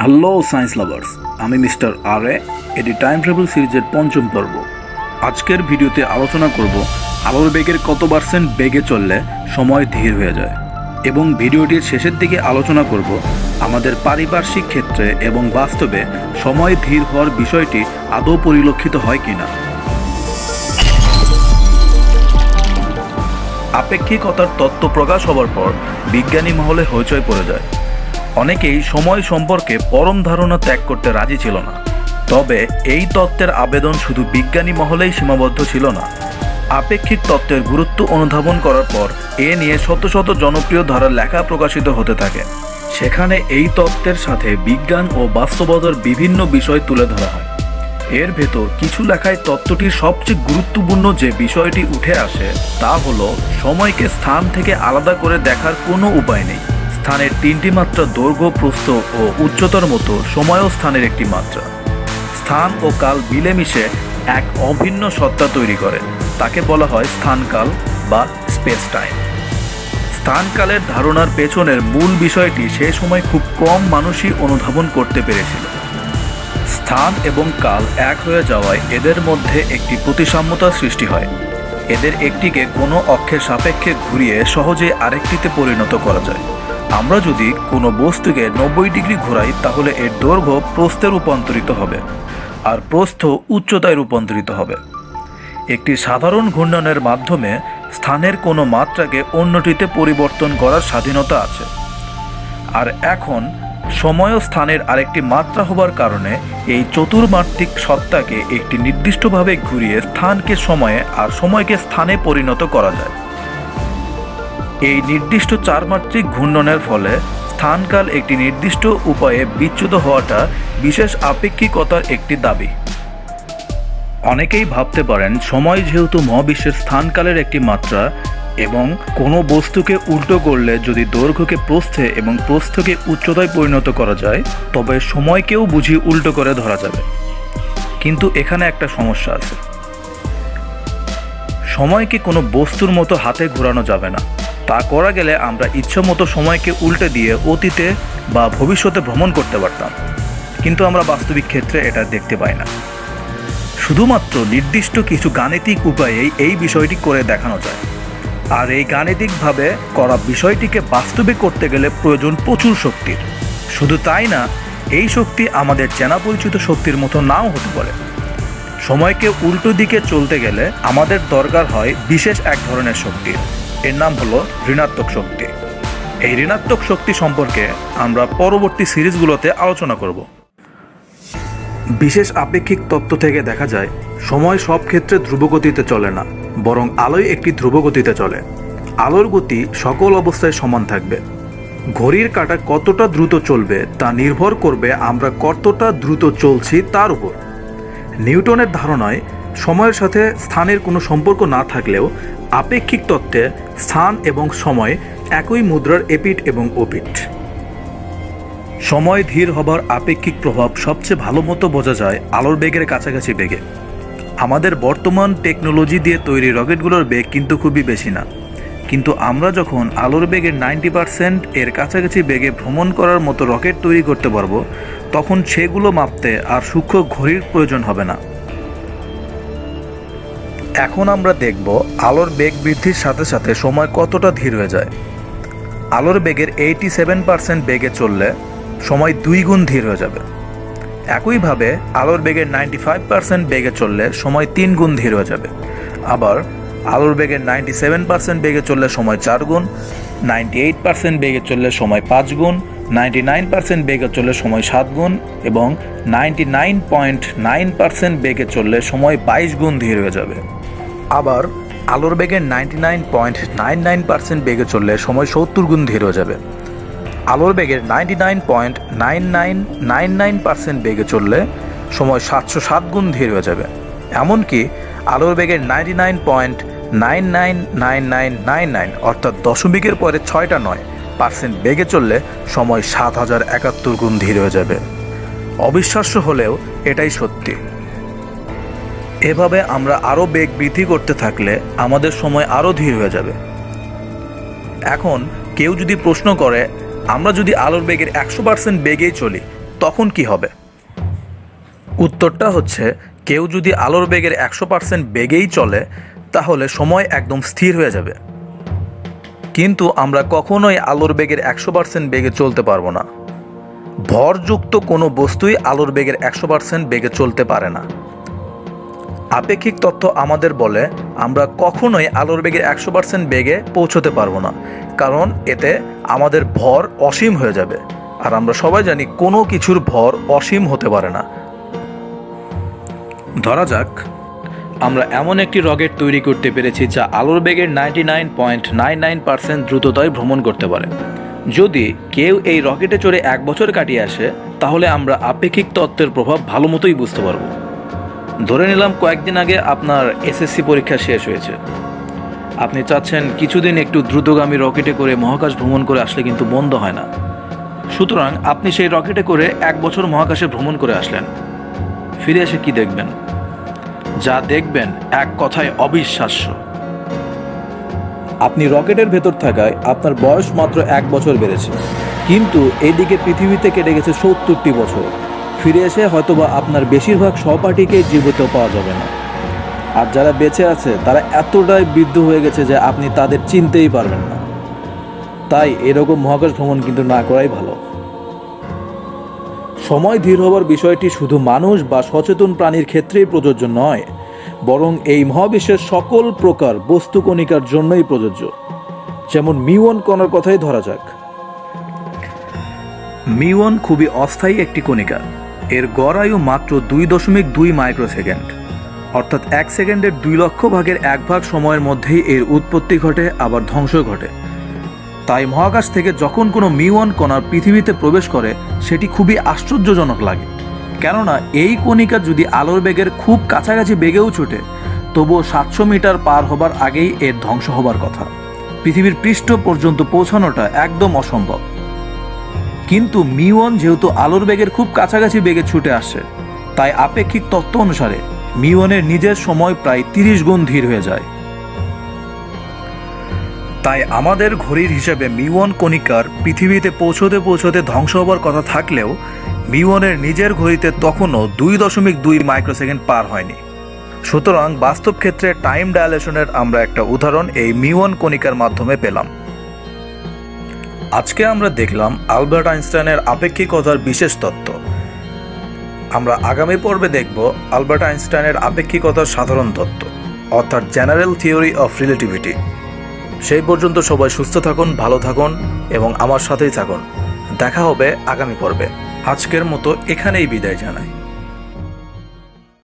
Hello science lovers, আমি mister আর এ। এটি time travel সিরিজের পঞ্চম পর্ব। আজকের ভিডিওতে আলোচনা করব আলোর বেগের কত পার্সেন্ট বেগে চললে সময় ধীর হয়ে যায়, এবং ভিডিওটির শেষের দিকে আলোচনা করব আমাদের পারিপার্শ্বিক ক্ষেত্রে এবং বাস্তবে সময় ধীর হওয়ার বিষয়টি আদৌ পরিলক্ষিত হয় কিনা। আপেক্ষিকতার তত্ত্ব প্রকাশ হবার পর বিজ্ঞানী মহলে হইচই পড়ে যায়। অনেকেই সময় সম্পর্কে পরম ধারণা ত্যাগ করতে রাজি ছিল না। তবে এই তত্ত্বের আবেদন শুধু বিজ্ঞানী মহলেই সীমাবদ্ধ ছিল না। আপেক্ষিক তত্ত্বের গুরুত্ব অনুধাবন করার পর এ নিয়ে শত শত জনপ্রিয় ধারার লেখা প্রকাশিত হতে থাকে। সেখানে এই তত্ত্বের সাথে বিজ্ঞান ও বাস্তবতার বিভিন্ন বিষয় তুলে ধরা হয়। এর ভেতর কিছু লেখায় তত্ত্বটির সবচেয়ে গুরুত্বপূর্ণ যে বিষয়টি উঠে আসে তা হলো সময়কে স্থান থেকে আলাদা করে দেখার কোনো উপায় নেই। স্থানের তিনটি মাত্রা দৈর্ঘ্য, প্রস্থ ও উচ্চতার মতো সময়ও স্থানের একটি মাত্রা। স্থান ও কাল মিলেমিশে এক অভিন্ন সত্তা তৈরি করে, তাকে বলা হয় স্থানকাল বা স্পেস টাইম। স্থানকালের ধারণার পেছনের মূল বিষয়টি সে সময় খুব কম মানুষই অনুধাবন করতে পেরেছিল। স্থান এবং কাল এক হয়ে যাওয়ায় এদের মধ্যে একটি প্রতিসাম্যতার সৃষ্টি হয়। এদের একটিকে কোনো অক্ষের সাপেক্ষে ঘুরিয়ে সহজে আরেকটিতে পরিণত করা যায়। আমরা যদি কোনো বস্তুকে 90 ডিগ্রি ঘোরাই তাহলে এর দৈর্ঘ্য প্রস্থে রূপান্তরিত হবে, আর প্রস্থ উচ্চতায় রূপান্তরিত হবে। একটি সাধারণ ঘূর্ণনের মাধ্যমে স্থানের কোনো মাত্রাকে অন্যটিতে পরিবর্তন করার স্বাধীনতা আছে। আর এখন সময় ও স্থানের আরেকটি মাত্রা হবার কারণে এই চতুর্মাত্রিক সত্তাকে একটি নির্দিষ্টভাবে ঘুরিয়ে স্থানকে সময়ে আর সময়কে স্থানে পরিণত করা যায়। এই নির্দিষ্ট চারমাত্রিক ঘূর্ণনের ফলে স্থানকাল একটি নির্দিষ্ট উপায়ে বিচ্যুত হওয়াটা বিশেষ আপেক্ষিকতার একটি দাবি। অনেকেই ভাবতে পারেন সময় যেহেতু মহাবিশ্বের স্থানকালের একটি মাত্রা এবং কোনো বস্তুকে উল্টো করলে যদি দৈর্ঘ্যকে প্রস্থে এবং প্রস্থকে উচ্চতায় পরিণত করা যায় তবে সময়কেও বুঝি উল্টো করে ধরা যাবে। কিন্তু এখানে একটা সমস্যা আছে। সময়কে কোনো বস্তুর মতো হাতে ঘোরানো যাবে না। তা করা গেলে আমরা ইচ্ছামতো সময়কে উল্টে দিয়ে অতীতে বা ভবিষ্যতে ভ্রমণ করতে পারতাম, কিন্তু আমরা বাস্তবিক ক্ষেত্রে এটা দেখতে পাই না। শুধুমাত্র নির্দিষ্ট কিছু গাণিতিক উপায়েই এই বিষয়টি করে দেখানো যায়, আর এই গাণিতিকভাবে করা বিষয়টিকে বাস্তবে করতে গেলে প্রয়োজন প্রচুর শক্তির। শুধু তাই না, এই শক্তি আমাদের চেনা পরিচিত শক্তির মতো নাও হতে পারে। সময়কে উল্টো দিকে চলতে গেলে আমাদের দরকার হয় বিশেষ এক ধরনের শক্তির। এর নাম হলো ঋণাত্মক শক্তি। এই ঋণাত্মক শক্তি সম্পর্কে আমরা পরবর্তী সিরিজগুলোতে আলোচনা করব। বিশেষ আপেক্ষিক তত্ত্ব থেকে দেখা যায় সময় সব ক্ষেত্রে ধ্রুবগতিতে চলে না, বরং আলোয় একটি ধ্রুবগতিতে চলে। আলোর গতি সকল অবস্থায় সমান থাকবে। ঘড়ির কাঁটা কতটা দ্রুত চলবে তা নির্ভর করবে আমরা কতটা দ্রুত চলছি তার উপর। নিউটনের ধারণায় সময়ের সাথে স্থানের কোনো সম্পর্ক না থাকলেও আপেক্ষিক তত্ত্বে স্থান এবং সময় একই মুদ্রার এপিঠ এবং ওপিঠ। সময় ধীর হবার আপেক্ষিক প্রভাব সবচেয়ে ভালো মতো বোঝা যায় আলোর বেগের কাছাকাছি বেগে। আমাদের বর্তমান টেকনোলজি দিয়ে তৈরি রকেটগুলোর বেগ কিন্তু খুবই বেশি না, কিন্তু আমরা যখন আলোর বেগের 90% এর কাছাকাছি বেগে ভ্রমণ করার মতো রকেট তৈরি করতে পারবো, তখন সেগুলো মাপতে আর সূক্ষ্ম ঘড়ির প্রয়োজন হবে না। এখন আমরা দেখব আলোর বেগ বৃদ্ধির সাথে সাথে সময় কতটা ধীর হয়ে যায়। আলোর বেগের 87% বেগে চললে সময় 2 গুণ ধীর হয়ে যাবে। একইভাবে আলোর বেগের 95% বেগে চললে সময় 3 গুণ ধীর হয়ে যাবে। আবার আলোর বেগের 97% বেগে চললে সময় 4 গুণ, 98% বেগে চললে সময় 5 গুণ, 99% বেগে চললে সময় 7 গুণ এবং 99.9% বেগে চললে সময় 22 গুণ ধীর হয়ে যাবে। আবার আলোর বেগের 99.99% বেগে চললে সময় 70 গুণ ধীর হয়ে যাবে। আলোর বেগের 99.9999% বেগে চললে সময় 707 গুণ ধীর হয়ে যাবে। এমনকি আলোর বেগের 99.999999 অর্থাৎ দশমিকের পরে 6টা 9% বেগে চললে সময় 7071 গুণ ধীর হয়ে যাবে। অবিশ্বাস্য হলেও এটাই সত্যি। এভাবে আমরা আরও বেগ বৃদ্ধি করতে থাকলে আমাদের সময় আরও ধীর হয়ে যাবে। এখন কেউ যদি প্রশ্ন করে আমরা যদি আলোর বেগের 100% বেগেই চলি তখন কি হবে? উত্তরটা হচ্ছে, কেউ যদি আলোর বেগের 100% বেগেই চলে তাহলে সময় একদম স্থির হয়ে যাবে। কিন্তু আমরা কখনোই আলোর বেগের 100% বেগে চলতে পারবো না। ভরযুক্ত কোনো বস্তুই আলোর বেগের 100% বেগে চলতে পারে না। আপেক্ষিক তত্ত্ব আমাদের বলে আমরা কখনোই আলোর বেগের 100% বেগে পৌঁছতে পারবো না, কারণ এতে আমাদের ভর অসীম হয়ে যাবে। আর আমরা সবাই জানি কোনো কিছুর ভর অসীম হতে পারে না। ধরা যাক আমরা এমন একটি রকেট তৈরি করতে পেরেছি যা আলোর বেগের 99.99% দ্রুততায় ভ্রমণ করতে পারে। যদি কেউ এই রকেটে চড়ে 1 বছর কাটিয়ে আসে তাহলে আমরা আপেক্ষিক তত্ত্বের প্রভাব ভালো মতোই বুঝতে পারব। ধরে নিলাম কয়েকদিন আগে আপনার এসএসসি পরীক্ষা শেষ হয়েছে। আপনি চাচ্ছেন কিছুদিন একটু দ্রুতগামী রকেটে করে মহাকাশ ভ্রমণ করে আসলে কিন্তু মন্দ হয় না। সুতরাং আপনি সেই রকেটে করে 1 বছর মহাকাশে ভ্রমণ করে আসলেন। ফিরে এসে কি দেখবেন? যা দেখবেন এক কথায় অবিশ্বাস্য। আপনি রকেটের ভেতর থাকায় আপনার বয়স মাত্র 1 বছর বেড়েছে, কিন্তু এইদিকে পৃথিবীতে কেটে গেছে 70টি বছর। ফিরে এসে হয়তোবা আপনার বেশিরভাগ সহপাঠীকে জীবিত পাওয়া যাবে না। আর যারা বেঁচে আছে তারা এতটাই বৃদ্ধ হয়ে গেছে যে আপনি তাদের চিনতেই পারবেন না। তাই এরকম মহাকাশ ভ্রমণ কিন্তু না করাই ভালো। সময় ধীর হবার বিষয়টি শুধু মানুষ বা সচেতন প্রাণীর ক্ষেত্রেই প্রযোজ্য নয়, বরং এই মহাবিশ্বের সকল প্রকার বস্তু কণিকার জন্যই প্রযোজ্য। যেমন মিউন কণার কথাই ধরা যাক। মিউন খুবই অস্থায়ী একটি কণিকা। এর গড় আয়ু মাত্র 2.2 মাইক্রোসেকেন্ড, অর্থাৎ 1 সেকেন্ডের 2 লক্ষ ভাগের 1 ভাগ সময়ের মধ্যেই এর উৎপত্তি ঘটে, আবার ধ্বংস ঘটে। তাই মহাকাশ থেকে যখন কোনো মিউন কণা পৃথিবীতে প্রবেশ করে সেটি খুবই আশ্চর্যজনক লাগে। কেননা এই কণিকা যদি আলোর বেগের খুব কাছাকাছি বেগেও ছুটে, তবুও 700 মিটার পার হবার আগেই এর ধ্বংস হবার কথা। পৃথিবীর পৃষ্ঠ পর্যন্ত পৌঁছানোটা একদম অসম্ভব। কিন্তু মিউন যেহেতু আলোর বেগের খুব কাছাকাছি বেগে ছুটে আসে, তাই আপেক্ষিক তত্ত্ব অনুসারে মিউনের নিজের সময় প্রায় 30 গুণ ধীর হয়ে যায়। তাই আমাদের ঘড়ির হিসেবে মিউন কণিকার পৃথিবীতে পৌঁছতে পৌঁছতে ধ্বংস হবার কথা থাকলেও মিউনের নিজের ঘড়িতে তখনও 2.2 মাইক্রোসেকেন্ড পার হয়নি। সুতরাং বাস্তব ক্ষেত্রে টাইম ডায়ালেশনের আমরা একটা উদাহরণ এই মিউন কণিকার মাধ্যমে পেলাম। আজকে আমরা দেখলাম আলবার্ট আইনস্টাইনের আপেক্ষিকতার বিশেষ তত্ত্ব। আমরা আগামী পর্বে দেখব আলবার্ট আইনস্টাইনের আপেক্ষিকতার সাধারণ তত্ত্ব, অর্থাৎ জেনারেল থিওরি অফ রিলেটিভিটি। সেই পর্যন্ত সবাই সুস্থ থাকুন, ভালো থাকুন এবং আমার সাথেই থাকুন। দেখা হবে আগামী পর্বে। আজকের মতো এখানেই বিদায় জানাই।